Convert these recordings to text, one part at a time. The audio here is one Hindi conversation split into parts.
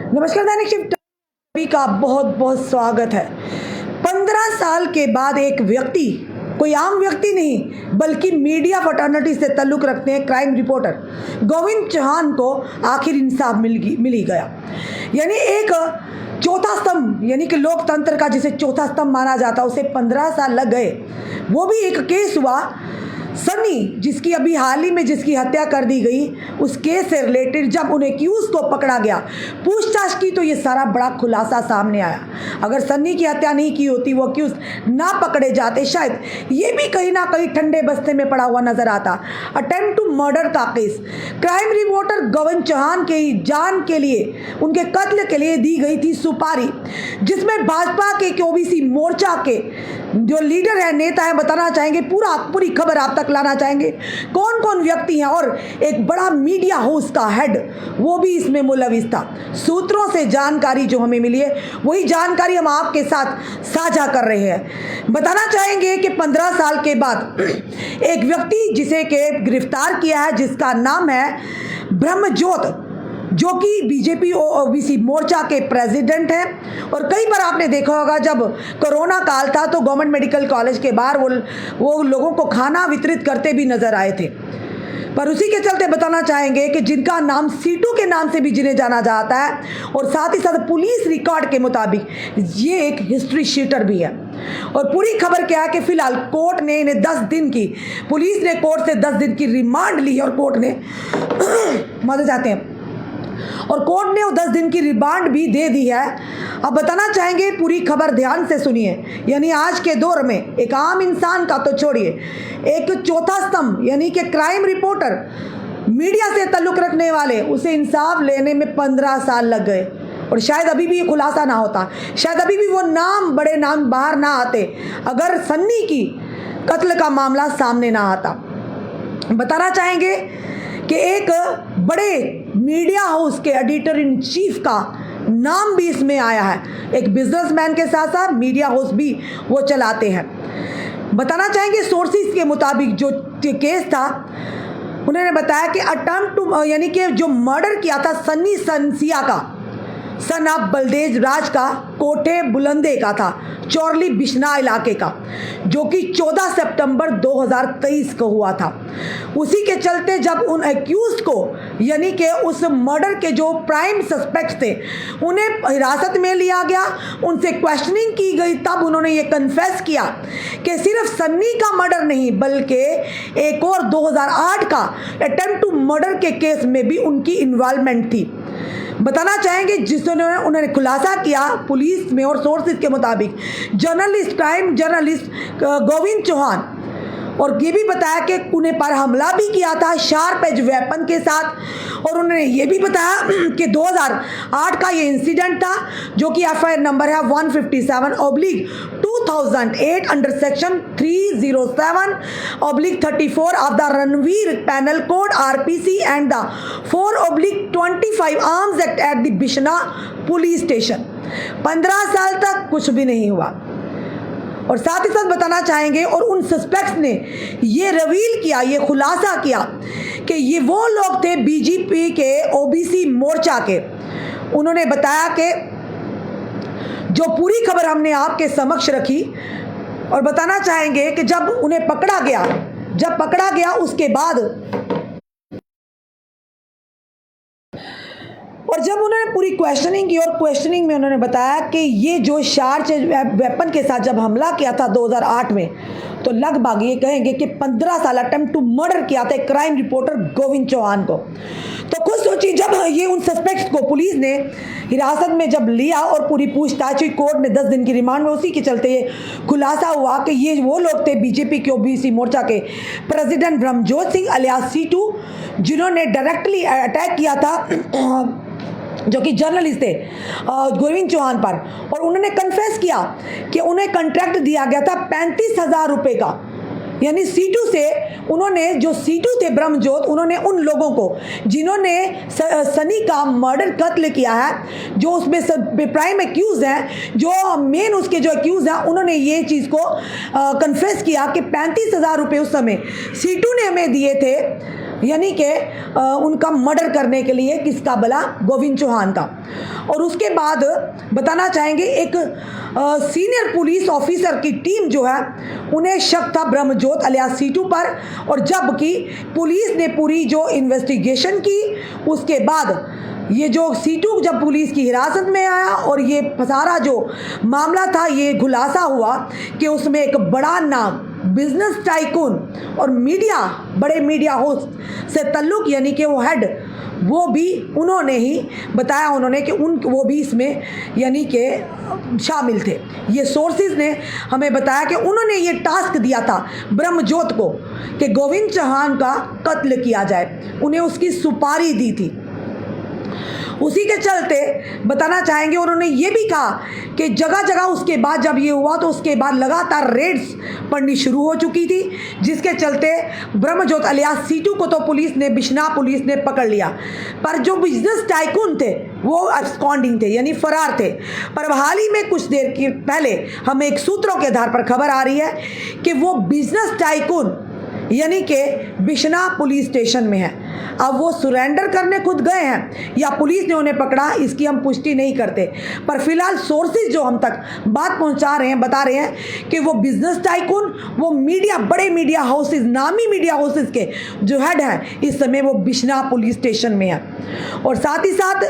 नमस्कार, दैनिक शिफ्ट सभी का बहुत बहुत स्वागत है। 15 साल के बाद एक व्यक्ति, कोई आम व्यक्ति नहीं बल्कि मीडिया फटर्निटी से ताल्लुक रखते हैं क्राइम रिपोर्टर गोविंद चौहान को आखिर इंसाफ मिल ही गया। यानी एक चौथा स्तंभ, यानी कि लोकतंत्र का जिसे चौथा स्तंभ माना जाता, उसे 15 साल लग गए। वो भी एक केस हुआ सनी, जिसकी अभी हाल ही में जिसकी हत्या कर दी गई, उस केस से रिलेटेड जब उन्हें एक्यूज को पकड़ा गया, पूछताछ की, तो ये सारा बड़ा खुलासा सामने आया। अगर सन्नी की हत्या नहीं की होती, वो एक्यूज ना पकड़े जाते, शायद ये भी कहीं ना कहीं ठंडे बस्ते में पड़ा हुआ नजर आता। अटेम्प्ट टू मर्डर का case, crime reporter Govind Chauhan के जान के लिए, उनके कत्ल के लिए दी गई थी सुपारी, जिसमें भाजपा के ओबीसी मोर्चा के जो लीडर है, नेता है, बताना चाहेंगे, पूरी खबर आप तक लाना चाहेंगे कौन कौन व्यक्ति हैं, और एक बड़ा मीडिया हाउस का हेड वो भी इसमें मुलविस था। सूत्रों से जानकारी जो हमें मिली है, वही जानकारी हम आपके साथ साझा कर रहे हैं। बताना चाहेंगे कि 15 साल के बाद एक व्यक्ति जिसे के गिरफ्तार किया है, जिसका नाम है ब्रह्मज्योत, जो कि बीजेपी ओबीसी मोर्चा के प्रेसिडेंट हैं। और कई बार आपने देखा होगा, जब कोरोना काल था तो गवर्नमेंट मेडिकल कॉलेज के बाहर वो लोगों को खाना वितरित करते भी नजर आए थे। पर उसी के चलते बताना चाहेंगे कि जिनका नाम सीटू के नाम से भी जिन्हें जाना जाता है, और साथ ही साथ पुलिस रिकॉर्ड के मुताबिक ये एक हिस्ट्री शीटर भी है। और पूरी खबर क्या है कि फिलहाल कोर्ट ने इन्हें 10 दिन की, पुलिस ने कोर्ट से 10 दिन की रिमांड ली, और कोर्ट ने मदद जाते हैं, और कोर्ट ने वो 10 दिन की रिमांड भी दे दी है। अब बताना चाहेंगे, पूरी खबर ध्यान से सुनिए। यानी आज के दौर में एक आम इंसान का तो छोड़िए, एक चौथा स्तंभ यानी कि क्राइम रिपोर्टर, मीडिया से ताल्लुक रखने वाले, उसे इंसाफ लेने में 15 साल लग गए। और शायद अभी भी ये खुलासा ना होता, शायद अभी भी वो बड़े नाम बाहर ना आते, अगर सन्नी की कत्ल का मामला सामने ना आता। बताना चाहेंगे कि एक बड़े मीडिया हाउस के एडिटर इन चीफ का नाम भी इसमें आया है। एक बिजनेसमैन के साथ साथ मीडिया हाउस भी वो चलाते हैं। बताना चाहेंगे, सोर्सेज के मुताबिक जो केस था, उन्होंने बताया कि अटेम्प्ट टू, यानी कि जो मर्डर किया था सन्नी सनसिया का, सन ऑफ बलदेव राज का, कोठे बुलंदे का था, चौरली बिश्ना इलाके का, जो कि 14 सितंबर 2023 को हुआ था। उसी के चलते जब उन एक्यूज को, यानी कि उस मर्डर के जो प्राइम सस्पेक्ट थे, उन्हें हिरासत में लिया गया, उनसे क्वेश्चनिंग की गई, तब उन्होंने ये कन्फेस किया कि सिर्फ सन्नी का मर्डर नहीं बल्कि एक और 2008 का अटेम्प्ट टू मर्डर के केस में भी उनकी इन्वॉल्वमेंट थी। बताना चाहेंगे, जिसने उन्होंने खुलासा किया पुलिस में और सोर्सेज के मुताबिक, journalist, crime journalist Govind Chauhan, और ये भी बताया कि उन्हें पर हमला भी किया था शार्प एज वेपन के साथ। और उन्होंने ये भी बताया कि 2008 का ये इंसिडेंट था, जो कि एफआईआर नंबर है 157/2008 under section 307/34 of the Ranveer panel code RPC and the 4/25 arms act at the Bishna police station. 15 साल तक कुछ भी नहीं हुआ। और साथ ही साथ बताना चाहेंगे, और उन सस्पेक्ट्स ने ये रिवील किया, ये खुलासा किया कि ये वो लोग थे बीजेपी के ओबीसी मोर्चा के। उन्होंने बताया कि जो पूरी खबर हमने आपके समक्ष रखी, और बताना चाहेंगे कि जब उन्हें पकड़ा गया उसके बाद, और जब उन्होंने पूरी क्वेश्चनिंग की, और क्वेश्चनिंग में उन्होंने बताया कि ये जो शार्प वेपन के साथ जब हमला किया था 2008 में, तो लगभग ये कहेंगे कि 15 साल अटेम्प्ट टू मर्डर किया था क्राइम रिपोर्टर गोविंद चौहान को। तो खुद सोचिए, जब ये उन सस्पेक्ट्स को पुलिस ने हिरासत में जब लिया और पूरी पूछताछ हुई, कोर्ट ने 10 दिन की रिमांड में, उसी के चलते ये खुलासा हुआ कि ये वो लोग थे बीजेपी के ओबीसी मोर्चा के प्रेसिडेंट ब्रह्मज्योत सिंह अलियास सीटू, जिन्होंने डायरेक्टली अटैक किया था, जो कि जर्नलिस्ट थे गोविंद चौहान पर। और उन्होंने कन्फेस किया कि उन्हें कॉन्ट्रैक्ट दिया गया था 35,000 रुपये का, यानी सीटू से। उन्होंने, जो सीटू थे ब्रह्मज्योत, उन्होंने उन लोगों को जिन्होंने सनी का मर्डर कत्ल किया है, जो उसमें प्राइम एक्यूज हैं, जो मेन उसके जो एक्यूज हैं, उन्होंने ये चीज़ को कन्फेस किया कि 35,000 रुपये उस समय सीटू ने हमें दिए थे यानी कि उनका मर्डर करने के लिए, किसका भला, गोविंद चौहान का। और उसके बाद बताना चाहेंगे एक सीनियर पुलिस ऑफिसर की टीम जो है उन्हें शक था ब्रह्मज्योत अलियास सीटू पर, और जबकि पुलिस ने पूरी जो इन्वेस्टिगेशन की उसके बाद ये जो सीटू जब पुलिस की हिरासत में आया और ये सारा जो मामला था ये खुलासा हुआ कि उसमें एक बड़ा नाम बिजनेस टाइकून और मीडिया, बड़े मीडिया हाउस से ताल्लुक, यानी कि वो हेड, वो भी उन्होंने ही बताया उन्होंने कि वो भी इसमें यानी कि शामिल थे। ये सोर्सेज ने हमें बताया कि उन्होंने ये टास्क दिया था ब्रह्मज्योत को कि गोविंद चौहान का कत्ल किया जाए, उन्हें उसकी सुपारी दी थी। उसी के चलते बताना चाहेंगे उन्होंने ये भी कहा कि जगह जगह उसके बाद जब ये हुआ तो उसके बाद लगातार रेड्स पड़नी शुरू हो चुकी थी, जिसके चलते ब्रह्मज्योत अलियास सीटू को तो बिश्नाह पुलिस ने पकड़ लिया, पर जो बिजनेस टाइकून थे वो अब्सकॉन्डिंग थे, यानी फरार थे। पर हाल ही में कुछ देर की पहले हमें एक सूत्रों के आधार पर खबर आ रही है कि वो बिजनेस टाइकून यानी कि बिश्नाह पुलिस स्टेशन में है। अब वो सरेंडर करने खुद गए हैं या पुलिस ने उन्हें पकड़ा, इसकी हम पुष्टि नहीं करते, पर फिलहाल सोर्सेज जो हम तक बात पहुंचा रहे हैं, बता रहे हैं कि वो बिजनेस टाइकून, वो मीडिया, बड़े मीडिया हाउसेज, नामी मीडिया हाउसेज के जो हेड हैं, इस समय वो बिश्नाह पुलिस स्टेशन में है। और साथ ही साथ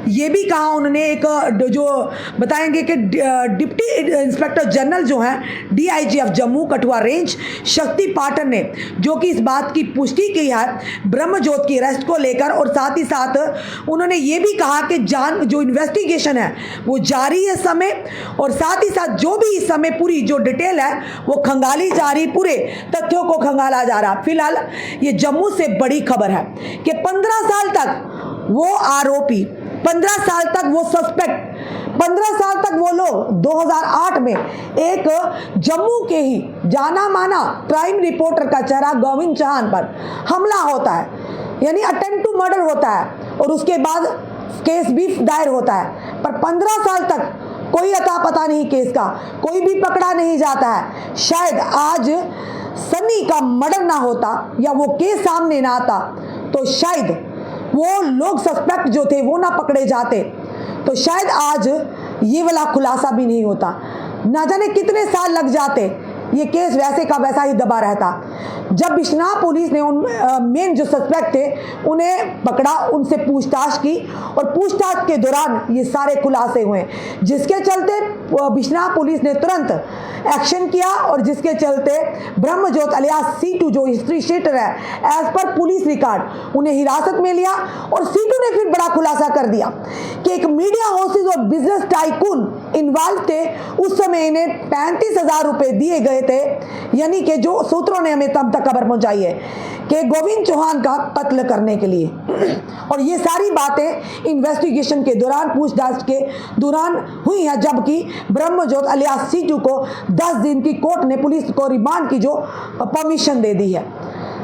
ये भी कहा उन्होंने, एक जो बताएंगे कि डिप्टी इंस्पेक्टर जनरल जो हैं DIG of Jammu Kathua range शक्ति पाठक ने, जो कि इस बात की पुष्टि की है ब्रह्मज्योत की अरेस्ट को लेकर, और साथ ही साथ उन्होंने ये भी कहा कि जो इन्वेस्टिगेशन है वो जारी है समय, और साथ ही साथ जो भी इस समय पूरी जो डिटेल है वो खंगाली जा रही, पूरे तथ्यों को खंगाला जा रहा। फिलहाल ये जम्मू से बड़ी खबर है कि 15 साल तक वो आरोपी, 15 साल तक वो सस्पेक्ट, 15 साल तक वो लोग 2008 में एक जम्मू के ही जाना माना क्राइम रिपोर्टर का चेहरा गोविंद चौहान पर हमला होता है, यानी अटेम्प्ट टू मर्डर होता है, और उसके बाद केस भी दायर होता है, पर 15 साल तक कोई अता पता नहीं केस का, कोई भी पकड़ा नहीं जाता है। शायद आज सनी का मर्डर ना होता या वो केस सामने ना आता तो शायद वो लोग सस्पेक्ट जो थे वो ना पकड़े जाते, तो शायद आज ये वाला खुलासा भी नहीं होता। ना जाने कितने साल लग जाते, ये केस वैसे का वैसा ही दबा रहता। जब बिश्नाह पुलिस ने उन मेन जो सस्पेक्ट थे उन्हें पकड़ा, उनसे पूछताछ की, और पूछताछ के दौरान ये सारे खुलासे हुए, जिसके चलते बिश्नाह पुलिस ने तुरंत एक्शन किया, और जिसके चलते ब्रह्मज्योत अलियास सीटू जो हिस्ट्री शीटर है, एज पर पुलिस रिकॉर्ड उन्हें हिरासत में लिया, और सीटू ने फिर बड़ा खुलासा कर दिया कि एक मीडिया हाउसेज और बिजनेस टाइकून इन्वॉल्व थे। उस समय इन्हें 35,000 रुपए दिए गए थे, यानी कि जो सूत्रों ने हमें तब तक खबर पहुंचाई है कि गोविंद चौहान का कत्ल करने के लिए। और ये सारी बातें इन्वेस्टिगेशन के दौरान, पूछताछ के दौरान हुई है, जबकि ब्रह्मज्योत अलियास सीटू को 10 दिन की कोर्ट ने पुलिस को रिमांड की जो परमिशन दे दी है।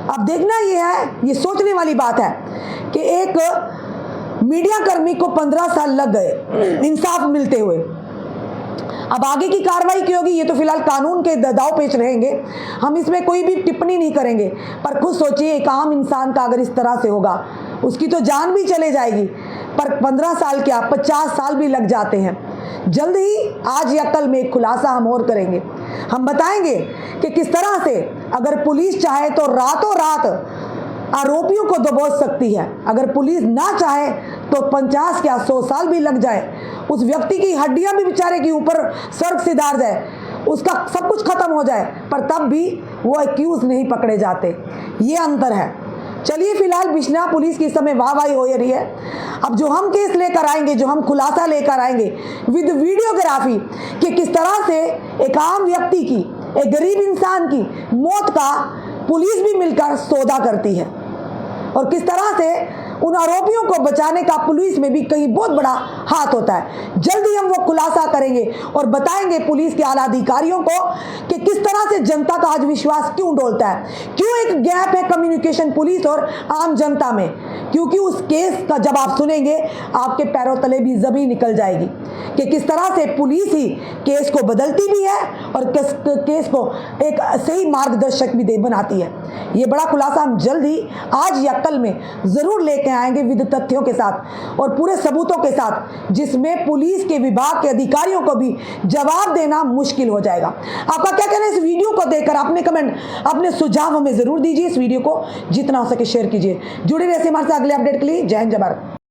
अब देखना ये है, ये सोचने वाली बात है कि एक मीडिया कर्मी को 15 साल लग गए इंसाफ मिलते हुए। अब आगे की कार्रवाई की होगी ये तो फिलहाल कानून के दाव पेच रहेंगे, हम इसमें कोई भी टिप्पणी नहीं करेंगे। पर खुद सोचिए, एक आम इंसान का अगर इस तरह से होगा, उसकी तो जान भी चले जाएगी, पर 15 साल क्या 50 साल भी लग जाते हैं। जल्द ही आज या कल में एक खुलासा हम और करेंगे, हम बताएंगे कि किस तरह से अगर पुलिस चाहे तो रातों रात आरोपियों को दबोच सकती है, अगर पुलिस ना चाहे तो 50 क्या 100 साल भी लग जाए, उस व्यक्ति की हड्डियां भी बेचारे के ऊपर स्वर्ग से दार जाए, उसका सब कुछ खत्म हो जाए, पर तब भी वो एक्यूज नहीं पकड़े जाते। ये अंतर है। चलिए, फिलहाल बिश्नाह पुलिस की समय वाहवाही हो रही है। अब जो हम केस लेकर आएंगे, जो हम खुलासा लेकर आएंगे विद वीडियोग्राफी कि किस तरह से एक आम व्यक्ति की, एक गरीब इंसान की मौत का पुलिस भी मिलकर सौदा करती है, और किस तरह से उन आरोपियों को बचाने का पुलिस में भी कहीं बहुत बड़ा हाथ होता है। जल्दी हम वो खुलासा करेंगे और बताएंगे पुलिस के आला अधिकारियों को कि किस तरह से जनता का आज विश्वास क्यों डोलता है, क्यों एक गैप है कम्युनिकेशन पुलिस और आम जनता में। क्योंकि उस केस का जब आप सुनेंगे आपके पैरों तले भी जमीन निकल जाएगी कि किस तरह से पुलिस ही केस को बदलती भी है और केस को एक सही मार्गदर्शक भी बनाती है। ये बड़ा खुलासा हम जल्द ही आज या कल में जरूर लेके आएंगे विद तथ्यों के साथ और पूरे सबूतों के साथ, जिसमें पुलिस के विभाग के अधिकारियों को भी जवाब देना मुश्किल हो जाएगा। आपका क्या कहना है इस वीडियो को देखकर? अपने कमेंट, अपने सुझाव हमें जरूर दीजिए। इस वीडियो को जितना हो सके शेयर कीजिए। जुड़े रहिए हमारे साथ अगले अपडेट के लिए। जय हिंद, जय भारत।